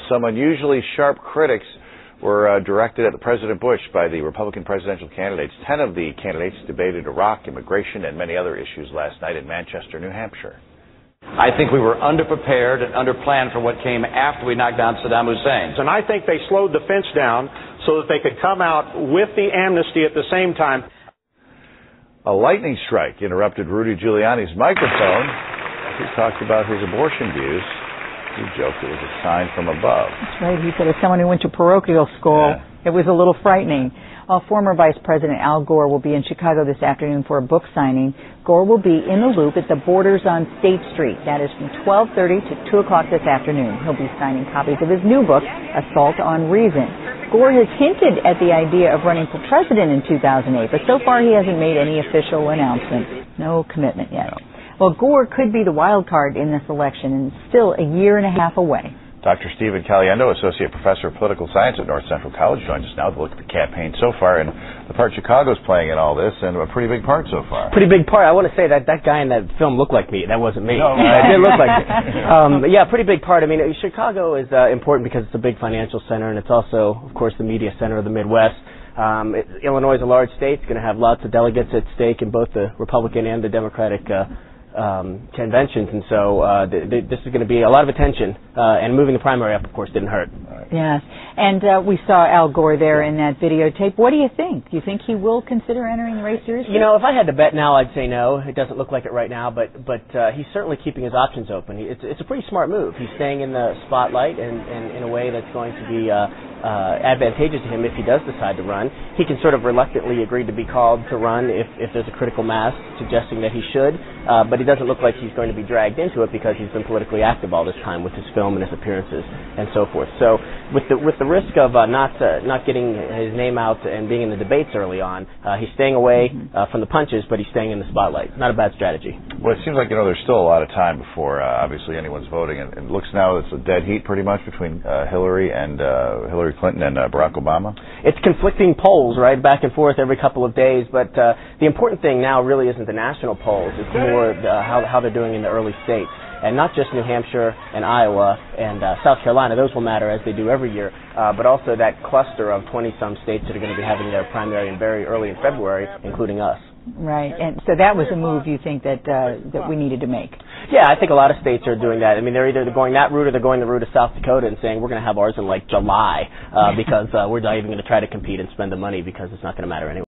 Some unusually sharp critics were directed at President Bush by the Republican presidential candidates. 10 of the candidates debated Iraq, immigration, and many other issues last night in Manchester, New Hampshire. I think we were underprepared and underplanned for what came after we knocked down Saddam Hussein. And I think they slowed the fence down so that they could come out with the amnesty at the same time. A lightning strike interrupted Rudy Giuliani's microphone. He talked about his abortion views. He joked it was a sign from above. That's right. He said, as someone who went to parochial school, it was a little frightening. Former Vice President Al Gore will be in Chicago this afternoon for a book signing. Gore will be in the Loop at the Borders on State Street. That is from 12:30 to 2 o'clock this afternoon. He'll be signing copies of his new book, Assault on Reason. Gore has hinted at the idea of running for president in 2008, but so far he hasn't made any official announcement. No commitment yet. No. Well, Gore could be the wild card in this election and still a year and a half away. Dr. Stephen Caliendo, Associate Professor of Political Science at North Central College, joins us now to look at the campaign so far and the part Chicago's playing in all this, and a pretty big part so far. Pretty big part. I want to say that guy in that film looked like me. That wasn't me. No, it did look like me. But yeah, pretty big part. I mean, Chicago is important because it's a big financial center, and it's also, of course, the media center of the Midwest. Illinois is a large state. It's going to have lots of delegates at stake in both the Republican and the Democratic conventions, and so this is going to be a lot of attention, and moving the primary up, of course, didn't hurt. Yes, and we saw Al Gore there in that videotape. What do you think? Do you think he will consider entering the race seriously? You know, if I had to bet now, I'd say no. It doesn't look like it right now, but he's certainly keeping his options open. It's a pretty smart move. He's staying in the spotlight and in a way that's going to be advantageous to him if he does decide to run. He can sort of reluctantly agree to be called to run if there's a critical mass suggesting that he should, but he doesn't look like he's going to be dragged into it because he's been politically active all this time with his film and his appearances and so forth. So with the risk of not getting his name out and being in the debates early on, he's staying away from the punches, but he's staying in the spotlight. Not a bad strategy. Well, it seems like, there's still a lot of time before obviously anyone's voting, and it looks now it's a dead heat pretty much between Hillary Clinton and Barack Obama. It's conflicting polls, right, back and forth every couple of days, but the important thing now really isn't the national polls. It's more how they're doing in the early states. And not just New Hampshire and Iowa and South Carolina, those will matter as they do every year, but also that cluster of 20-some states that are going to be having their primary in very early in February, including us. Right, and so that was a move you think that we needed to make. Yeah, I think a lot of states are doing that. I mean, they're either going that route or they're going the route of South Dakota and saying we're going to have ours in like July because we're not even going to try to compete and spend the money because it's not going to matter anyway.